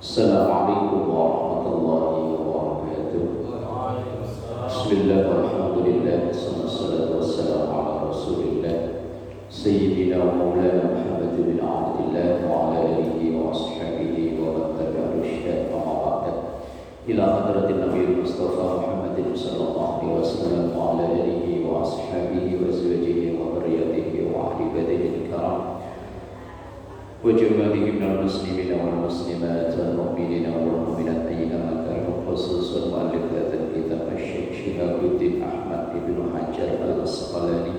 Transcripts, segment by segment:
Assalamualaikum warahmatullahi wabarakatuh. Bismillah walhamdulillah wassalatu wassalamu ala rasulillah Sayyidina wa maulana Muhammad bin Abdillah wa ala alihi wa ashabihi wa man tabi'a rusyad wa ma'adat ila hadratin Nabi Mustafa Muhammadin sallallahu alaihi wasallam wa ala alihi wa ashabihi wa azwajihi wa dhurriyyatihi wa ahli baitihi al-kiram وجماعه من المسلمين والمسلمات والمؤمنين والمؤمنات أينما كانوا خصوصا مؤلف هذا الكتاب الشيخ شهاب الدين أحمد بن حجر العسقلاني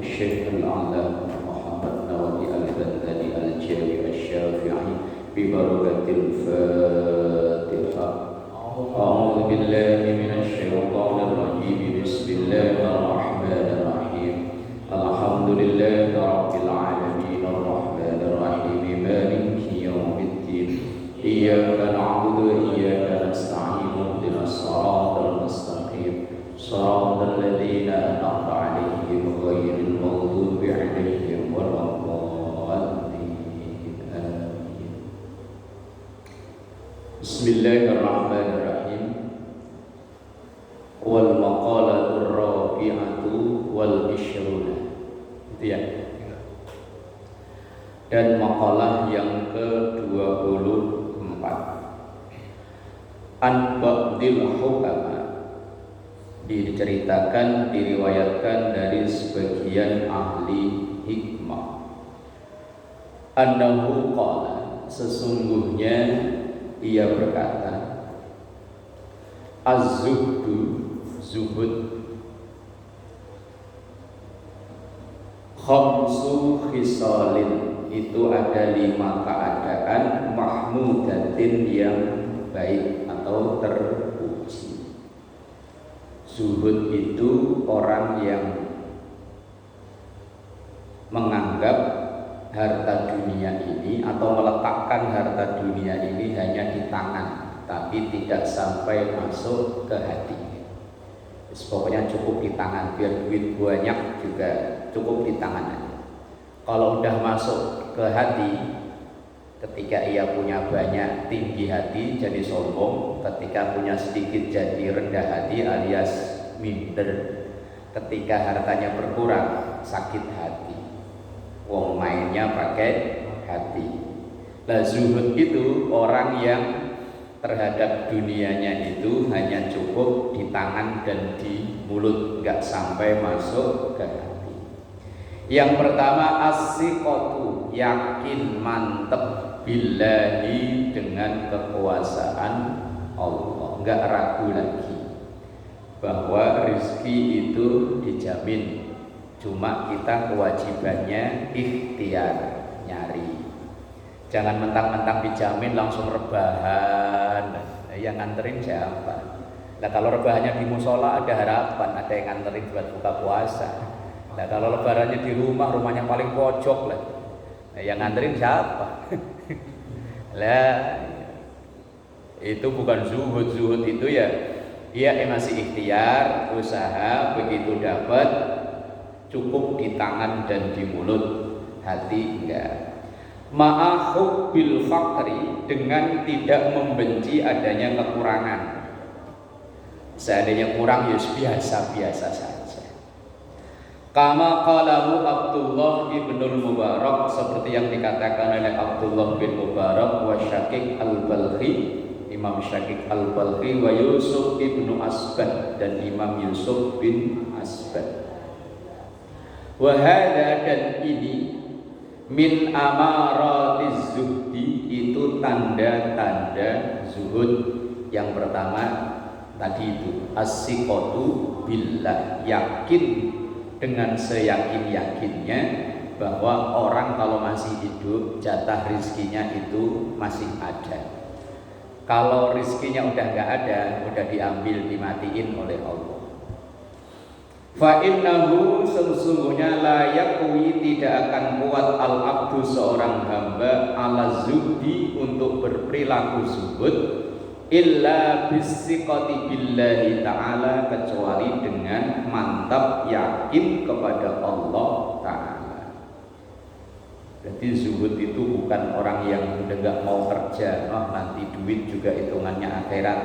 الشيخ الأعلام محمد نووي البنداني الجامع الشافعي ببركة الفاتحة أعوذ بالله من الشيطان الرجيم بسم الله الرحمن الرحيم الحمد لله رب العالمين الرحمن الرحيم مالك يوم الدين إياك نعبد وإياك نستعين اهدنا الصراط المستقيم صراط الذين أنعمت عليهم غير المغضوب عليهم ولا الضالين آمين. بسم الله الرحمن الرحيم. والمقالة الرابعة والعشرون. Itu ya. Dan makalah yang ke-24 An ba'dil hukama, diceritakan, diriwayatkan dari sebagian ahli hikmah, annahu qala, sesungguhnya ia berkata, az-zuhdu, zuhud, khamsu khisalin, itu ada 5 keadaan mahmudatin yang baik atau terpuji. Zuhud itu orang yang menganggap harta dunia ini atau meletakkan harta dunia ini hanya di tangan, tapi tidak sampai masuk ke hati. Pokoknya cukup di tangan, biar duit banyak juga cukup di tangan aja. Kalau udah masuk ke hati, ketika ia punya banyak tinggi hati jadi sombong, ketika punya sedikit jadi rendah hati alias minder, ketika hartanya berkurang sakit hati. Wong mainnya pakai hati. Nah, zuhud itu orang yang terhadap dunianya itu hanya cukup di tangan dan di mulut, nggak sampai masuk ke hati. Yang pertama as-siqatu, yakin mantep billahi, dengan kekuasaan Allah, nggak ragu lagi bahwa rezeki itu dijamin, cuma kita kewajibannya ikhtiar, nyari. Jangan mentang-mentang dijamin langsung rebahan. Yang nganterin siapa? Nah, kalau rebahannya di musola ada harapan, ada yang nganterin buat buka puasa. Nah, kalau lebarannya di rumah, rumahnya paling pojok lah. Nah, yang nganterin siapa? Lah, itu bukan zuhud. Zuhud itu ya masih ikhtiar, usaha, begitu dapat cukup di tangan dan di mulut, hati enggak. Ma'ahub bil fakri, dengan tidak membenci adanya kekurangan. Seandainya kurang ya biasa-biasa saja. Kama qalahu Abdullah ibnul Mubarak, seperti yang dikatakan oleh Abdullah bin Mubarak wa Syaqiq al-Balkhi, Imam Syaqiq al-Balkhi, wa Yusuf ibnu Asbad, dan Imam Yusuf bin Asbad. Wa hadha, dan ini min amaratiz zuhdi, itu tanda-tanda zuhud. Yang pertama tadi itu as-siqatu billah, yakin dengan seyakin-yakinnya bahwa orang kalau masih hidup jatah rizkinya itu masih ada. Kalau rizkinya udah nggak ada, udah diambil, dimatiin oleh Allah. Fa innahu, sesungguhnya la yakwi, tidak akan kuat al-abdu, seorang hamba, ala zuhdi, untuk berperilaku zuhud, illa bisiqati billahi ta'ala, kecuali dengan mantap yakin kepada Allah Ta'ala. Jadi zuhud itu bukan orang yang udah gak mau kerja, nanti duit juga hitungannya akhirat.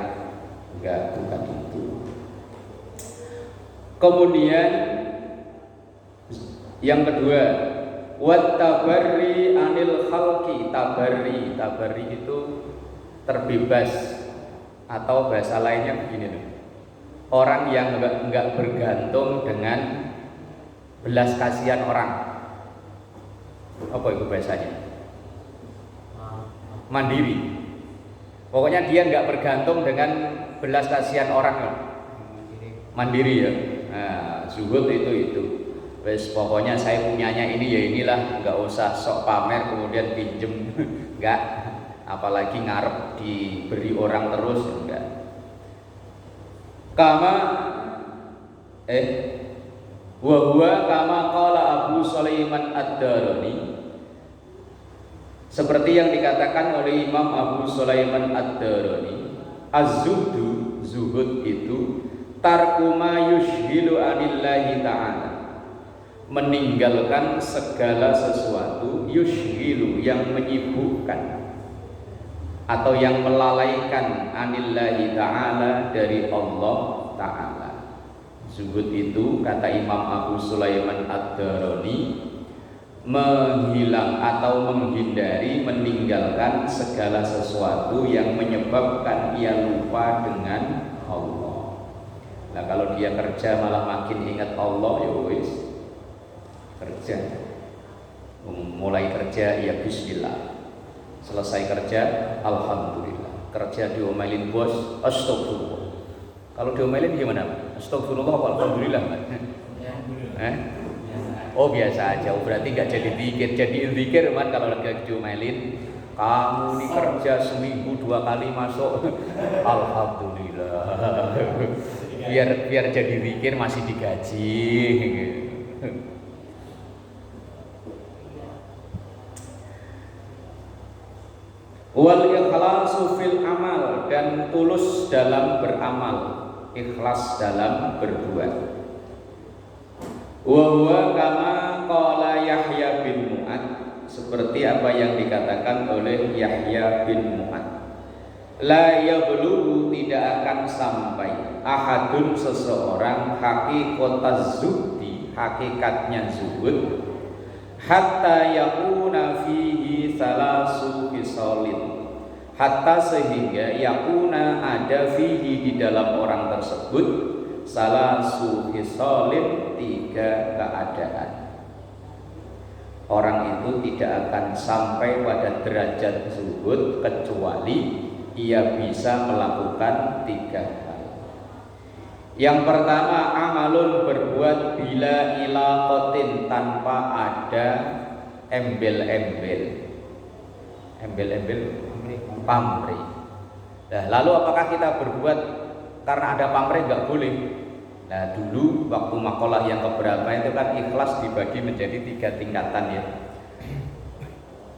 Enggak, bukan itu. Kemudian yang kedua, wat tabarri anil khalqi. Tabarri itu terbebas, atau bahasa lainnya begini loh. Orang yang enggak bergantung dengan belas kasihan orang. Apa itu bahasanya? Mandiri. Pokoknya dia enggak bergantung dengan belas kasihan orang loh. Mandiri ya. Nah, zuhud itu. Wes pokoknya saya punyanya ini ya inilah, enggak usah sok pamer kemudian pinjem. Enggak. Apalagi ngarep diberi orang terus, enggak. Wa huwa kama qala Abu Sulaiman Ad-Darani, seperti yang dikatakan oleh Imam Abu Sulaiman Ad-Darani, az-zuhdu, zuhud itu tarku ma yushhilu anillahi ta'ala, meninggalkan segala sesuatu, yushhilu yang menyibukkan atau yang melalaikan, anillahi ta'ala dari Allah ta'ala. Zuhud itu kata Imam Abu Sulaiman Ad-Darani menghilang atau menghindari, meninggalkan segala sesuatu yang menyebabkan ia lupa dengan Allah. Nah kalau dia kerja malah makin ingat Allah, ya wis kerja. Mulai kerja ya bismillah, selesai kerja alhamdulillah. Kerja diomelin bos, astagfirullah. Kalau diomelin gimana? Astagfirullah, alhamdulillah. Oh biasa aja, berarti nggak jadi zikir man kalau lagi diomelin. Kamu ini kerja seminggu 2 kali masuk, alhamdulillah. Biar jadi zikir masih digaji. Wal ikhlasu fil amal, dan tulus dalam beramal, ikhlas dalam berbuat. Wa huwa kama qala Yahya bin Mu'ad, seperti apa yang dikatakan oleh Yahya bin Mu'ad. La yablughu, tidak akan sampai, ahadun seseorang, haqiqataz zuhdi, hakikatnya zuhud, hatta yakuna fihi salasu khisalin, hatta sehingga yakuna ada fihi di dalam orang tersebut salasu khisalin, 3 keadaan. Orang itu tidak akan sampai pada derajat zuhud kecuali ia bisa melakukan 3 hal. Yang pertama, amalun, berbuat bila ilaqatin, tanpa ada embel-embel. Embel-embel pamrih. Nah, lalu apakah kita berbuat karena ada pamrih? Enggak boleh. Nah, dulu waktu makalah yang keberapa itu kan ikhlas dibagi menjadi 3 tingkatan ya.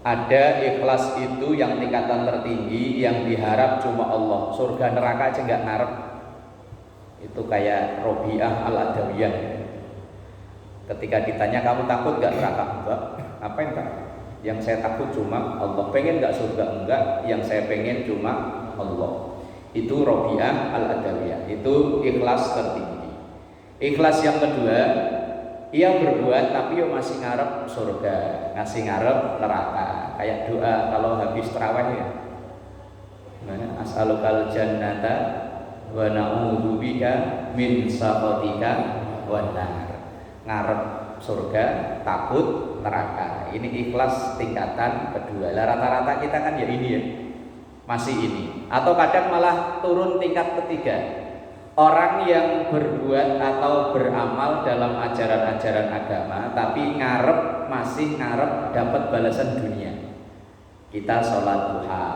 Ada ikhlas itu yang tingkatan tertinggi, yang diharap cuma Allah, surga neraka aja enggak ngarep. Itu kayak Robiah Al-Adawiyah. Ketika ditanya kamu takut enggak neraka? Enggak. Ngapain tak? Yang saya takut cuma Allah. Pengen enggak surga? Enggak. Yang saya pengen cuma Allah. Itu Robiah Al-Adawiyah. Itu ikhlas tertinggi. Ikhlas yang kedua, ia berbuat tapi masih ngarep surga, ngasih ngarep neraka. Kayak doa kalau habis tarawih ya. Gimana? As'alukal jannata wa na'udzubika min sakhatika wan nar. Ngarep surga, takut neraka. Ini ikhlas tingkatan kedua. Lah rata-rata kita kan ya ini ya. Masih ini. Atau kadang malah turun tingkat ketiga. Orang yang berbuat atau beramal dalam ajaran-ajaran agama tapi masih ngarep dapat balasan dunia. Kita sholat duha,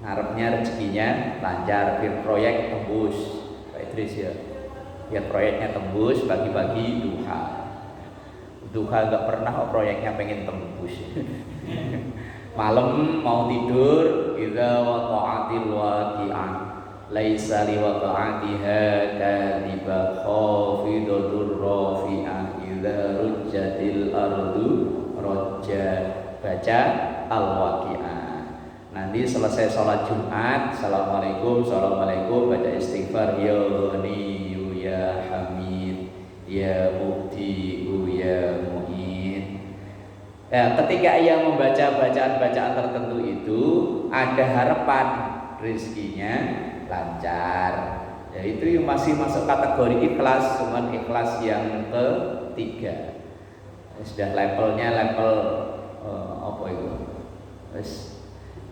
ngarepnya rezekinya lancar, biar proyek tembus. Pak Idris ya, biar proyeknya tembus, bagi-bagi duha. Duha gak pernah proyeknya pengen tembus. Malam mau tidur, idza waqa'atil waqi'ah, laisa liwaqa'atiha kadhiba khafidatur rafi'ah, idza rujjatil ardu rajja. baca Al-Waqiah. Nanti selesai sholat Jumat, Assalamualaikum, baca istighfar, ya Ghaniyu ya Hamid, ya Mubdi'u ya Mu'in. Ketika ia membaca bacaan-bacaan tertentu itu, ada harapan rezekinya lancar. Ya itu masih masuk kategori ikhlas, cuman ikhlas yang ketiga. Sudah levelnya level apa itu?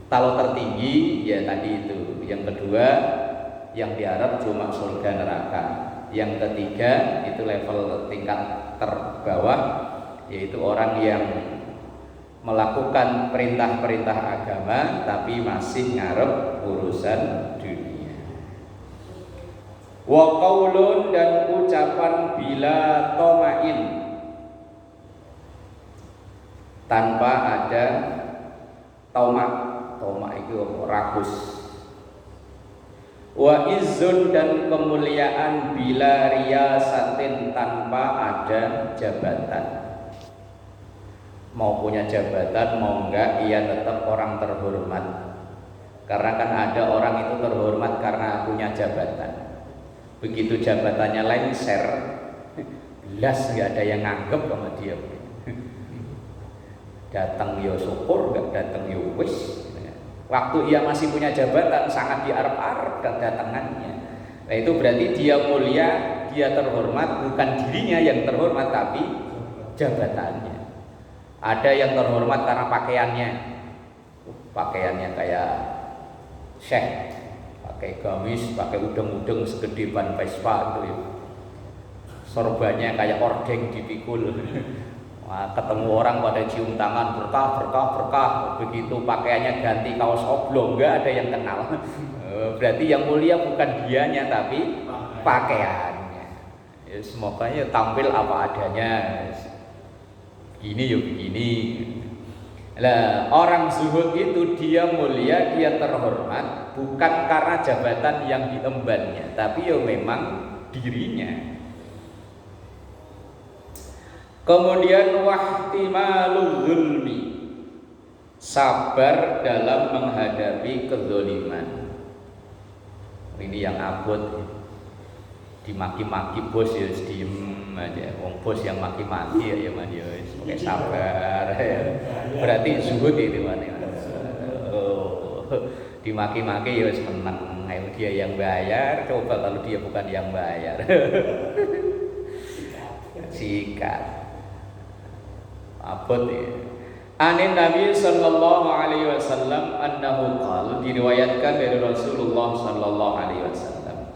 Kalau tertinggi ya tadi itu. Yang kedua yang diharap cuma surga neraka. Yang ketiga itu level tingkat terbawah, yaitu orang yang melakukan perintah-perintah agama tapi masih ngarep urusan dunia. Wa qaulun, dan ucapan bila tomain, tanpa ada tomak itu rakus. Wa izzun, dan kemuliaan bila riyasatin, tanpa ada jabatan. Mau punya jabatan mau enggak, ia tetap orang terhormat. Karena kan ada orang itu terhormat karena punya jabatan. Begitu jabatannya lengser, belas nggak ada yang nganggep sama dia. Datang ya syukur, nggak datang ya wis. Waktu ia masih punya jabatan sangat diarep-arep kedatangannya. Nah itu berarti dia mulia, dia terhormat, bukan dirinya yang terhormat tapi jabatannya. Ada yang terhormat karena pakaiannya kayak syekh, pakai gamis, pakai udeng-udeng segede ban Vespa itu ya. Sorbannya kayak ordeng dipikul. Wah, ketemu orang pada cium tangan, berkah. Begitu pakaiannya ganti kaos oblong, enggak ada yang kenal. Berarti yang mulia bukan dianya tapi pakaiannya. Ya, semoga tampil apa adanya. Begini. Lah, orang zuhud itu dia mulia, dia terhormat bukan karena jabatan yang diembannya, tapi ya memang dirinya. Kemudian wahtimalul zulmi, sabar dalam menghadapi kezaliman. Ini yang abot, dimaki-maki bos ya diem aja. Wong bos yang maki-maki ya dia pakai sabar. Berarti zuhud itu mana? Dimaki-maki ya seneng. Ayo dia yang bayar, coba kalau dia bukan yang bayar. Sikat. Abot ya. Anin Nabi sallallahu alaihi wasallam annahu qala, diriwayatkan dari Rasulullah sallallahu alaihi wasallam.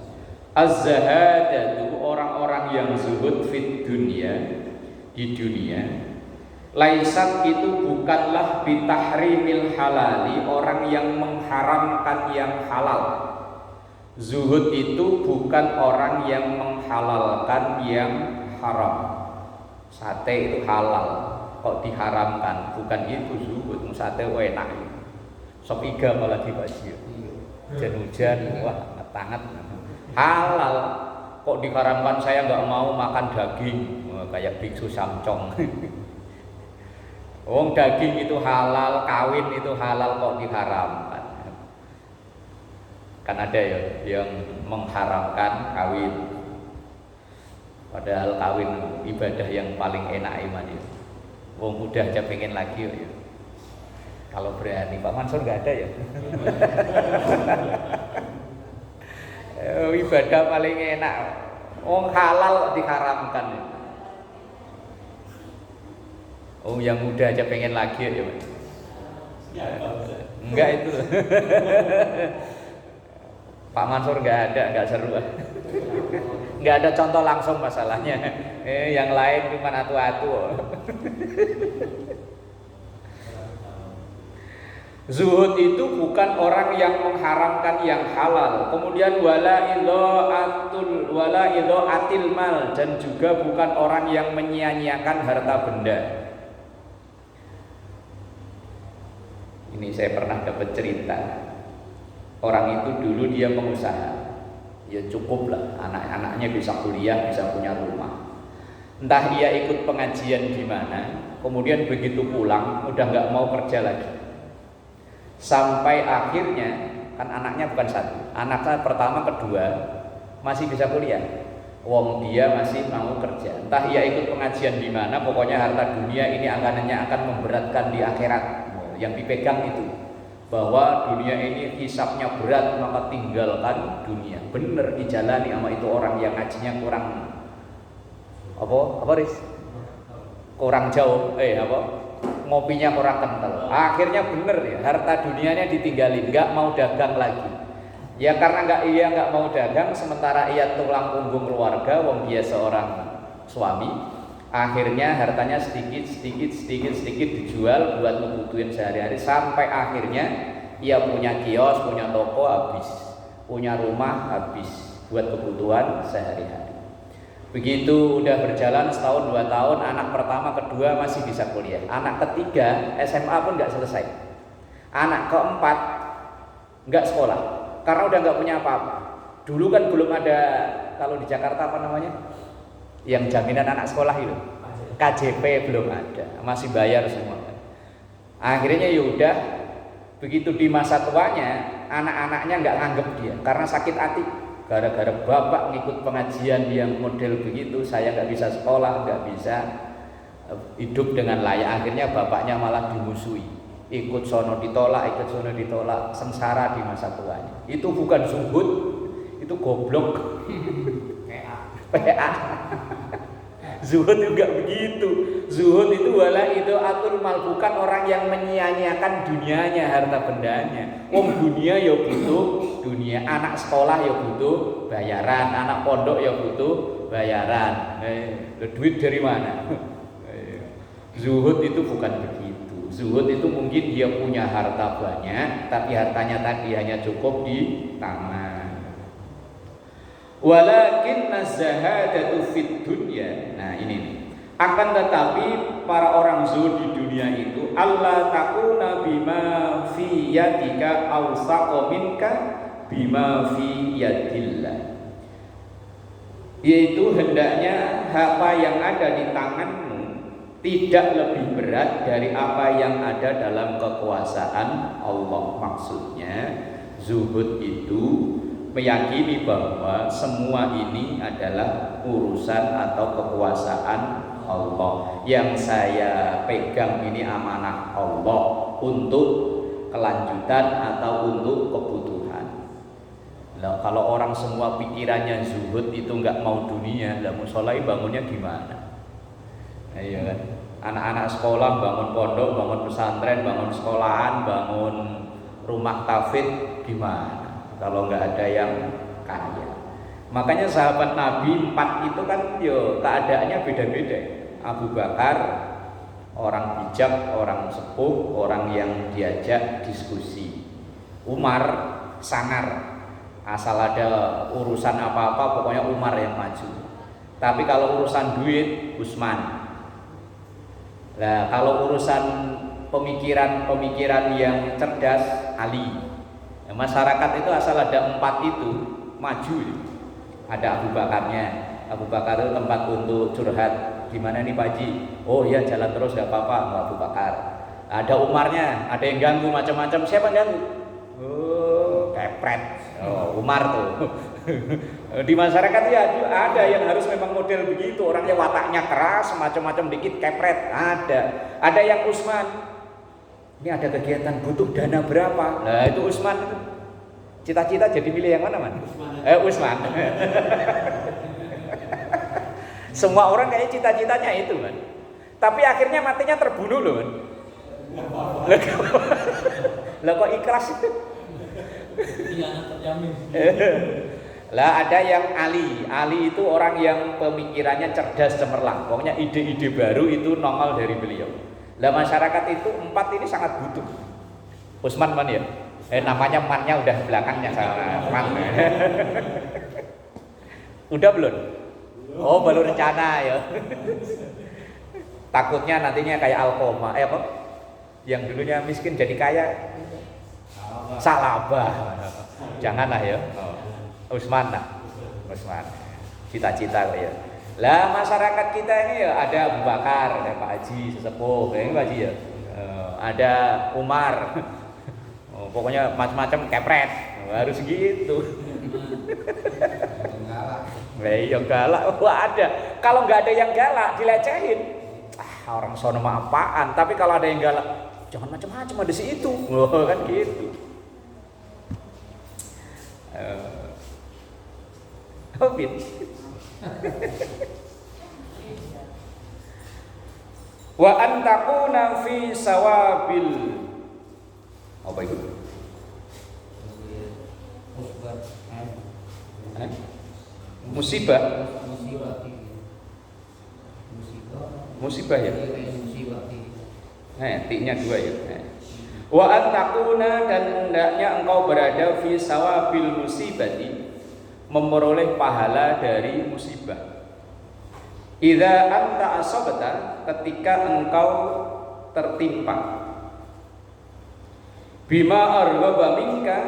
Az-zahadatu, orang-orang yang zuhud fit dunia, di dunia, laisat itu bukanlah bitahrimil halali, orang yang mengharamkan yang halal. Zuhud itu bukan orang yang menghalalkan yang haram. Sate itu halal, kok diharamkan? Bukan itu zuhud. Sate enak. Sop iga malah dibagi. Hujan-hujan, wah ngetanget. Halal, kok diharamkan? Saya nggak mau makan daging. Wah, kayak biksu samcong. Wong daging itu halal, kawin itu halal, kok diharamkan? Kan ada ya yang mengharamkan kawin. Padahal kawin ibadah yang paling enak iman ya. Wong udah aja pengen lagi ya. Kalau berani, Pak Mansur nggak ada ya. Ibadah paling enak. Wong halal diharamkan. Oh yang muda aja pengen lagi ya. Enggak itu. Pak Mansur nggak ada, nggak seru. Nggak ada contoh langsung masalahnya. Yang lain cuma atu-atu. Zuhud itu bukan orang yang mengharamkan yang halal. Kemudian wala idha'atil mal, dan juga bukan orang yang menyia-nyiakan harta benda. Ini saya pernah dapat cerita. Orang itu dulu dia pengusaha. Ya cukup lah, anak-anaknya bisa kuliah, bisa punya rumah. Entah ia ikut pengajian di mana, kemudian begitu pulang udah nggak mau kerja lagi. Sampai akhirnya kan anaknya bukan satu, anaknya pertama kedua masih bisa kuliah. Wong dia masih mau kerja. Entah ia ikut pengajian di mana, pokoknya harta dunia ini anggarannya akan memberatkan di akhirat. Yang dipegang itu bahwa dunia ini hisabnya berat, maka tinggalkan dunia. Bener dijalani sama itu orang yang ngajinya kurang apa Riz? Kurang jauh, ngopinya kurang kental. Akhirnya bener ya, harta dunianya ditinggalin, nggak mau dagang lagi. Ya karena nggak mau dagang, sementara ia tulang punggung keluarga, wong dia seorang suami. Akhirnya hartanya sedikit dijual buat ngebutuhin sehari-hari, sampai akhirnya ia punya kios, punya toko habis, punya rumah habis buat kebutuhan sehari-hari. Begitu udah berjalan setahun 2 tahun, anak pertama kedua masih bisa kuliah, anak ketiga SMA pun nggak selesai, anak keempat nggak sekolah karena udah nggak punya apa-apa. Dulu kan belum ada, kalau di Jakarta apa namanya, yang jaminan anak sekolah itu, KJP belum ada, masih bayar semua. Akhirnya yaudah, begitu di masa tuanya anak-anaknya nggak nganggep dia karena sakit hati. Gara-gara bapak ngikut pengajian yang model begitu, saya nggak bisa sekolah, nggak bisa hidup dengan layak. Akhirnya bapaknya malah dimusuhi, ikut sono ditolak, sengsara di masa tuanya. Itu bukan zuhud, itu goblok. PA. Zuhud juga begitu. Zuhud itu wala itu atul mal, bukan orang yang menyia-nyiakan dunianya, harta bendanya. Dunia ya butuh dunia, anak sekolah ya butuh bayaran, anak pondok ya butuh bayaran. Duit dari mana? Zuhud itu bukan begitu. Zuhud itu mungkin dia punya harta banyak, tapi hartanya tadi hanya cukup di tangan. Walakin az-zahadatu fid dunya. Nah ini. Akan tetapi para orang zuhud di dunia itu Allah takuna bima fi yadika awsaqa minka bima fi yadillah. Yaitu hendaknya apa yang ada di tanganmu tidak lebih berat dari apa yang ada dalam kekuasaan Allah. Maksudnya zuhud itu meyakini bahwa semua ini adalah urusan atau kekuasaan Allah. Yang saya pegang ini amanah Allah untuk kelanjutan atau untuk kebutuhan. Nah, kalau orang semua pikirannya zuhud itu nggak mau dunia, lah musola bangunnya gimana? Ayo kan, anak-anak sekolah bangun pondok, bangun pesantren, bangun sekolahan, bangun rumah tahfidz gimana? Kalau nggak ada yang kaya. Makanya sahabat Nabi 4 itu kan keadaannya beda-beda. Abu Bakar orang bijak, orang sepuh, orang yang diajak diskusi. Umar sangar, asal ada urusan apa-apa pokoknya Umar yang maju. Tapi kalau urusan duit Utsman. Nah, kalau urusan pemikiran yang cerdas Ali. Masyarakat itu asal ada 4 itu maju. Ada Abu Bakarnya. Abu Bakar itu tempat untuk curhat. Gimana nih Pak Haji? Oh ya jalan terus gak apa-apa, Abu Bakar. Ada Umarnya, ada yang ganggu macam-macam. Siapa yang ganggu? Oh, kepret. Oh, Umar tuh. Di masyarakat ya ada yang harus memang model begitu. Orangnya wataknya keras, macam-macam dikit kepret. Ada yang Utsman. Ini ada kegiatan butuh dana berapa? Nah itu Utsman itu. Cita-cita jadi milih yang mana man? Utsman. Semua orang kayak cita-citanya itu kan. Tapi akhirnya matinya terbunuh loh kan. Lah kok ikhlas itu? Lah ada yang Ali itu orang yang pemikirannya cerdas cemerlang. Pokoknya ide-ide baru itu nongol dari beliau. Lah masyarakat itu 4 ini sangat butuh. Utsman man ya. Namanya mannya udah belakangnya sama man. Udah belum? Oh baru rencana ya. Takutnya nantinya kayak Alkoma, apa? Yang dulunya miskin jadi kaya. Salabah. Janganlah ya. Utsman lah. Utsman. Cita-cita ya. Lah masyarakat kita ini ya ada Abu Bakar, ada Pak Haji sesepuh, ini Pak Haji ya. Ada Umar. Oh, pokoknya macam-macam kepret. Harus gitu. Yang galak, wah ada. Kalau nggak ada yang galak, dilecehin. Orang sono mah apaan? Tapi kalau ada yang galak, jangan macam-macam ada si itu. Oh, kan gitu. Bin. Wa antakuna fi sawabil. Apa itu? Musibah. Musibah ya. Tiknya 2 ya. Wa antakuna, dan hendaknya engkau berada fi sawabil musibati, memperoleh pahala dari musibah. Idza anta asabta, ketika engkau tertimpa, bima arghaba minka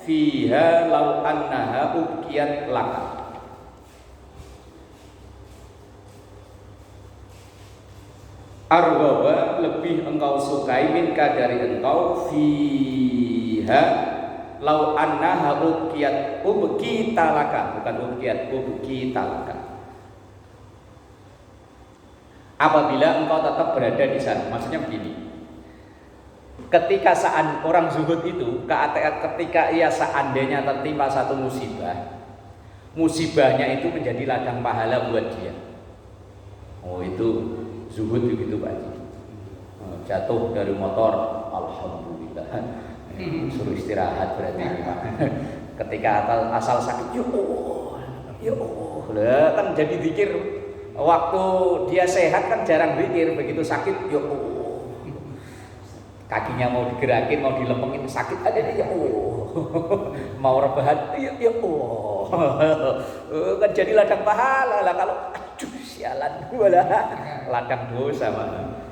fiha law annaha ubqiyat laka. Arghaba, lebih engkau sukai, minka dari engkau, fiha lau annaha ubqita laka, bukan ubqita laka. Apabila engkau tetap berada di sana, maksudnya begini. Ketika orang zuhud itu, ketika ia seandainya tertimpa satu musibah, musibahnya itu menjadi ladang pahala buat dia. Oh, itu zuhud begitu Pak Haji. Jatuh dari motor, alhamdulillah. Suruh istirahat berarti. Ketika asal sakit, ya Allah, kan jadi zikir. Waktu dia sehat kan jarang zikir, begitu sakit, ya Allah. Kakinya mau digerakin, mau dilempengin, sakit ada ya Allah. Mau rebahan, ya Allah. Kan jadi ladang pahala lah kalau aduh sialan, ladang dosa mana.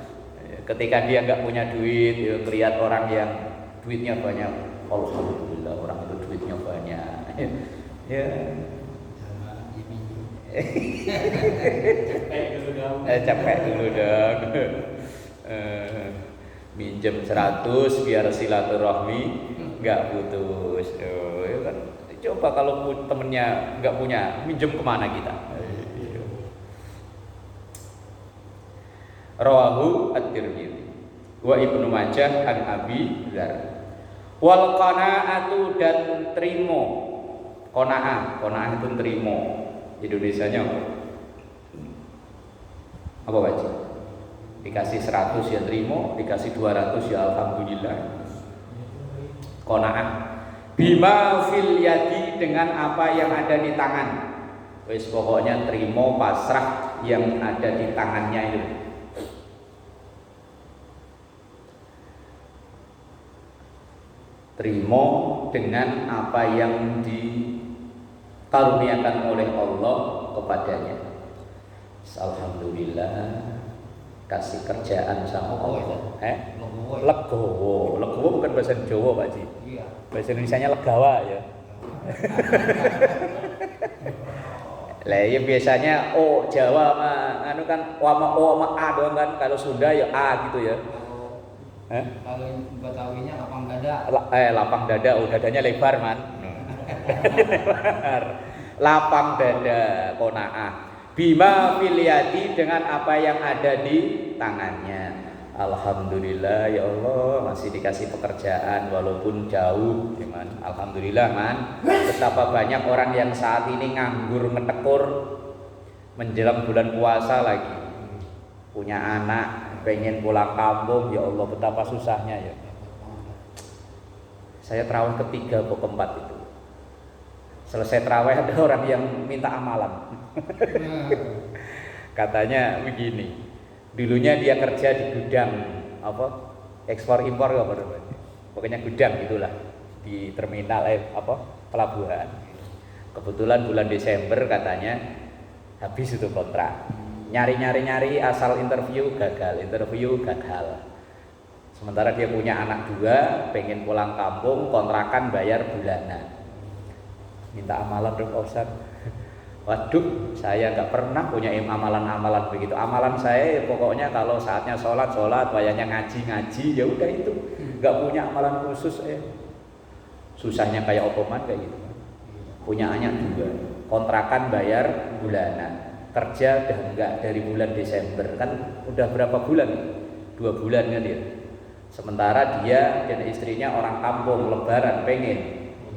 Ketika dia nggak punya duit, ya, lihat orang yang duitnya banyak, alhamdulillah orang itu duitnya banyak. Ya. Capek dulu dong. Minjem 100 biar silaturahmi nggak putus. Ya kan. Coba kalau temennya nggak punya, minjem kemana kita? Rawahu at-Tirmidzi wa Ibnu Majah an Abi Dzar. Wal qanaatu, dan trimo. Qanaah itu trimo. Indonesianya apa Pak? Dikasih 100 ya trimo, dikasih 200 ya alhamdulillah. Qanaah. Bima fil yadi, dengan apa yang ada di tangan. Wis pokoknya trimo, pasrah yang ada di tangannya itu. Trimo dengan apa yang dikaruniakan oleh Allah kepadanya. Alhamdulillah, kasih kerjaan sama Allah. Legowo bukan bahasa Jawa Pak Ji. Iya. Bahasa Indonesianya legawa ya. Lah ya biasanya Jawa mah anu kan wa a doang kan, kalau Sunda ya a gitu ya. Kalau Betawinya lapang dada. Lapang dada, dadanya lebar man. Lebar. Lapang dada, qanaah. Bima fil yadi, dengan apa yang ada di tangannya. Alhamdulillah ya Allah, masih dikasih pekerjaan walaupun jauh, man. Alhamdulillah man. Betapa banyak orang yang saat ini nganggur ngetekur menjelang bulan puasa lagi. Punya anak, pengen pulang kampung, ya Allah betapa susahnya ya. Saya terawih ketiga atau keempat itu. Selesai terawih ada orang yang minta amalan. Katanya begini. Dulunya dia kerja di gudang ekspor impor apa namanya. Pokoknya gudang gitulah di terminal pelabuhan. Kebetulan bulan Desember katanya habis itu kontrak. Nyari asal interview gagal. Sementara dia punya anak 2, pengen pulang kampung, kontrakan bayar bulanan. Minta amalan dong Pak Ustaz. Waduh, saya nggak pernah punya amalan-amalan begitu. Amalan saya ya pokoknya kalau saatnya sholat, wayahnya ngaji, ya udah itu. Nggak punya amalan khusus. Susahnya kayak opoman kayak gitu. Punya anak 2, kontrakan bayar bulanan, kerja udah enggak dari bulan Desember, kan udah berapa bulan? 2 bulan kan dia. Sementara dia dan istrinya orang kampung, lebaran pengen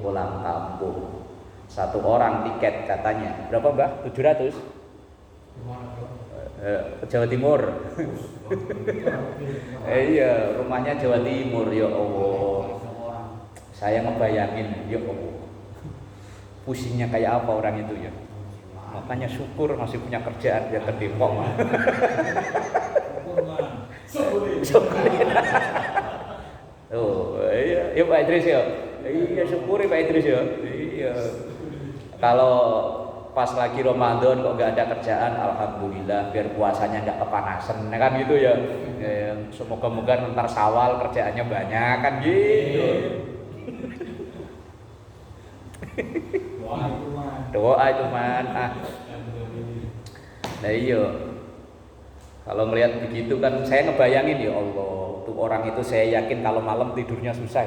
pulang kampung. 1 orang tiket katanya berapa Mbah? 700 ke Jawa Timur. Iya, rumahnya Jawa Timur, ya Allah. Saya ngebayangin, ya Allah, pusingnya kayak apa orang itu ya. Makanya syukur masih punya kerjaan dia ke Depok. Oh, iya, ya Pak Idris ya. Iya, syukuri Pak Idris ya. Iya. Kalau pas lagi Ramadan kok nggak ada kerjaan, alhamdulillah, biar puasanya nggak kepanasan, kan gitu ya. Semoga-moga ntar Syawal kerjaannya banyak kan gitu. Doa itu man. Nah iya. Kalau melihat begitu kan saya ngebayangin, ya Allah, tuh orang itu saya yakin kalau malam tidurnya susah.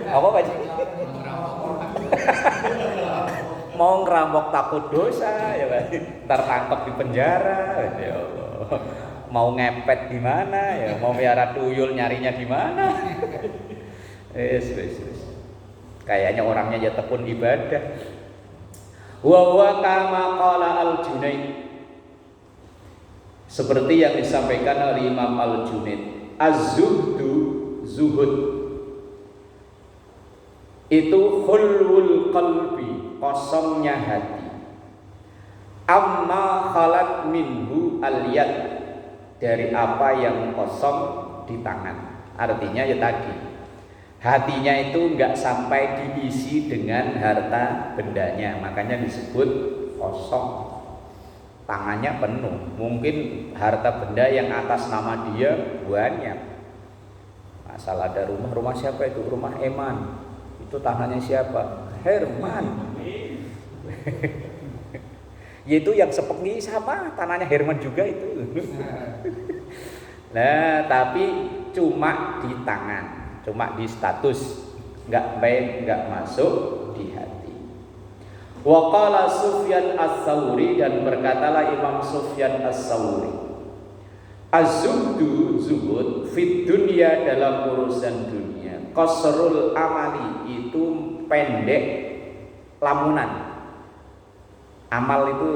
Apa Pak? Mau ngerampok takut dosa ya Pak. Ntar tangkap di penjara, ya Allah. Mau ngepet di mana ya? Mau miara tuyul nyarinya di mana? Wis. Kayaknya orangnya ya tekun ibadah. Wa kama qala al-Junaid. Seperti yang disampaikan oleh Imam Al-Junaid, az-zuhdu, zuhud itu khulwul qalbi, kosongnya hati. Amma khalat minhu al-yad, dari apa yang kosong di tangan. Artinya ya tadi, hatinya itu enggak sampai diisi dengan harta bendanya, makanya disebut kosong. Tangannya penuh, mungkin harta benda yang atas nama dia banyak. Asal ada rumah siapa itu? Rumah Eman. Itu tangannya siapa? Herman. Yaitu yang sepengi sama tanahnya Herman juga itu. Nah, tapi cuma di tangan, cuma di status, enggak baik, enggak masuk di hati. Wa qala Sufyan Ats-Tsauri, dan berkatalah Imam Sufyan Ats-Tsauri, az-zuhdu, zuhud, fit dunya, dalam urusan dunia, qasrul amali, itu pendek lamunan. Amal itu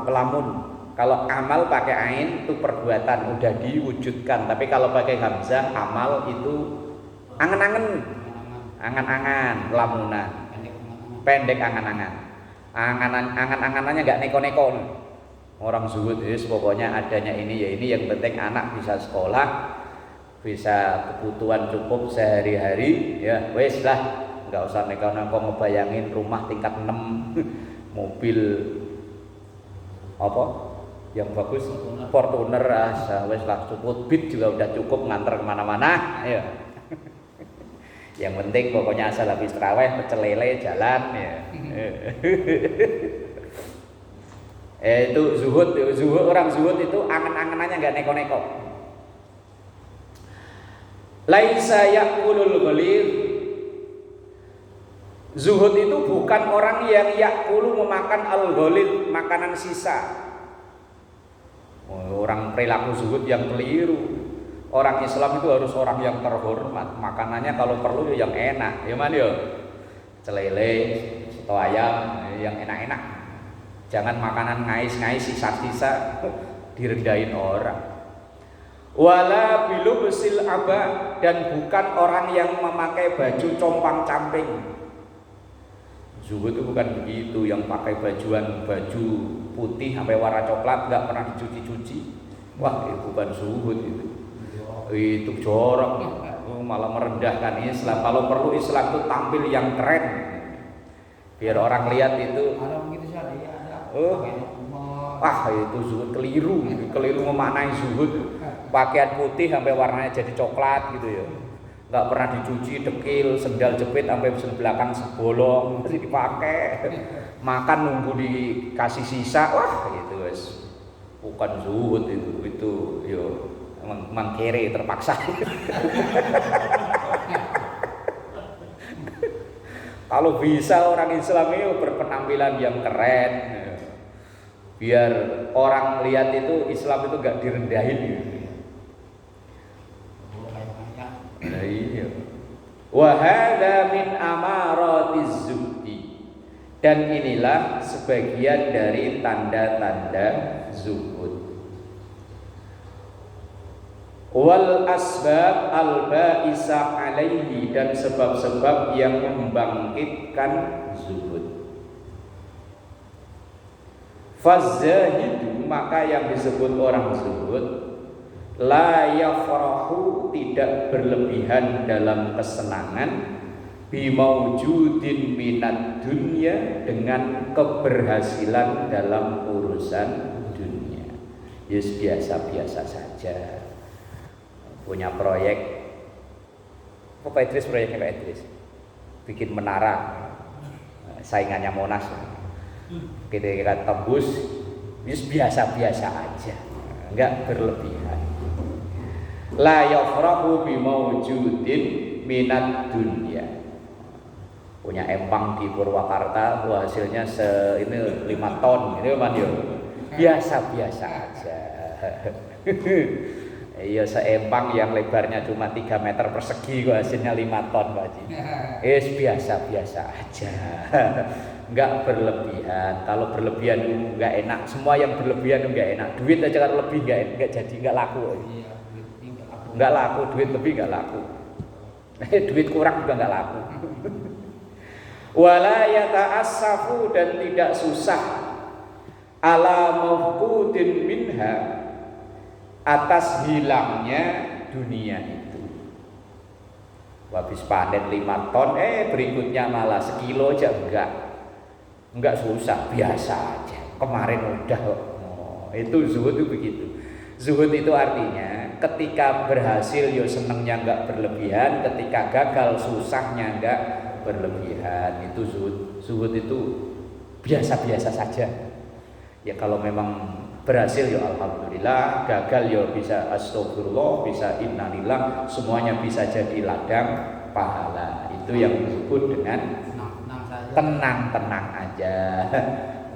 lamun. Kalau amal pakai ain itu perbuatan, udah diwujudkan. Tapi kalau pakai hamzah, amal itu angan-angan, lamunan. Pendek angan-angan. Angan-anganannya enggak neko-neko. Orang zuhud pokoknya adanya ini ya ini, yang penting anak bisa sekolah, bisa kebutuhan cukup sehari-hari, ya wes lah, enggak usah neko-neko ngebayangin rumah tingkat 6, mobil apa yang bagus, Fortuner, wes lah cukup, Beat juga udah cukup nganter kemana-mana, ya. Yang penting pokoknya asal habis tarawih pecel lele jalan, ya. Itu zuhud, orang zuhud itu angan-anganannya nggak neko-neko. Laisa yaqulul ghalib. Zuhud itu bukan orang yang yakulu memakan al-ghalib, makanan sisa. Orang perilaku zuhud yang keliru. Orang Islam itu harus orang yang terhormat. Makanannya kalau perlu yang enak, ya man yo. Celele, soto ayam yang enak-enak. Jangan makanan ngais-ngais sisa-sisa direndahin orang. Wala bilubsil aba, dan bukan orang yang memakai baju compang-camping. Zuhud itu bukan begitu, yang pakai baju putih sampai warna coklat nggak pernah dicuci-cuci. Wah, itu bukan zuhud itu jorok, malah merendahkan Islam. Kalau perlu Islam itu tampil yang keren, biar orang lihat itu. Ada begitu sih, ada. Itu zuhud keliru memaknai zuhud. Pakaian putih sampai warnanya jadi coklat gitu ya. nggak pernah dicuci, dekil, sendal jepit sampai belakang sebolong masih dipakai. Makan nunggu dikasih sisa, wah gitu wes. Bukan zuhud itu yo emang kere terpaksa. Kalau bisa orang Islam itu berpenampilan yang keren, biar orang lihat itu Islam itu gak direndahin gitu. Nah, iya. Wa hadza min amaratiz zuhdi. Dan inilah sebagian dari tanda-tanda zuhud. Wal asbab al-ba'isa alaihi, dan sebab-sebab yang membangkitkan zuhud. Fazahidu, maka yang disebut orang zuhud, la yafrahu, tidak berlebihan dalam kesenangan, bimaujudin minad dunya, dengan keberhasilan dalam urusan dunia. Yes, biasa-biasa saja. Punya proyek, apa Pak Idris proyeknya Pak Idris? Bikin menara, saingannya Monas. Kita tembus, yes, biasa-biasa aja, enggak berlebihan. La yafrahu bimaujudin minad dunya. Punya empang di Purwakarta, hasilnya ini 5 ton, ini man yo. Biasa-biasa aja. Iya, seempang yang lebarnya cuma 3 meter persegi kok hasilnya 5 ton Pak Haji. Biasa-biasa aja. Enggak berlebihan. Kalau berlebihan enggak enak. Semua yang berlebihan enggak enak. Duit aja kalau lebih enggak jadi, enggak laku. Iya, Enggak laku, duit lebih enggak laku. Duit kurang juga enggak laku. Wala yata'assafu, dan tidak susah ala mafqudin minha, atas hilangnya dunia itu. Habis panen 5 ton, berikutnya malah sekilo aja enggak susah, biasa aja. Kemarin udah itu zuhud itu begitu. Zuhud itu artinya ketika berhasil yo senengnya enggak berlebihan, ketika gagal susahnya enggak berlebihan. Itu zuhud. Zuhud itu biasa-biasa saja. Ya kalau memang berhasil ya alhamdulillah, gagal ya bisa astagfirullah, bisa innalillah, semuanya bisa jadi ladang pahala. Itu yang disebut dengan tenang-tenang aja.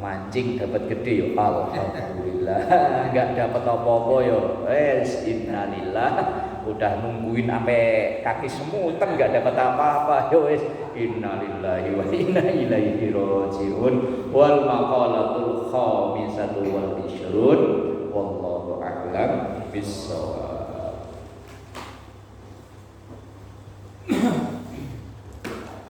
Mancing dapat gede ya alhamdulillah, enggak dapat apa-apa ya innalillah, udah nungguin sampai kaki semutan enggak dapat apa-apa ya innalillahi wa inna ilaihi rajiun. Wal maqalatul khamisatu wal 20 wallahu a'lam bissawab.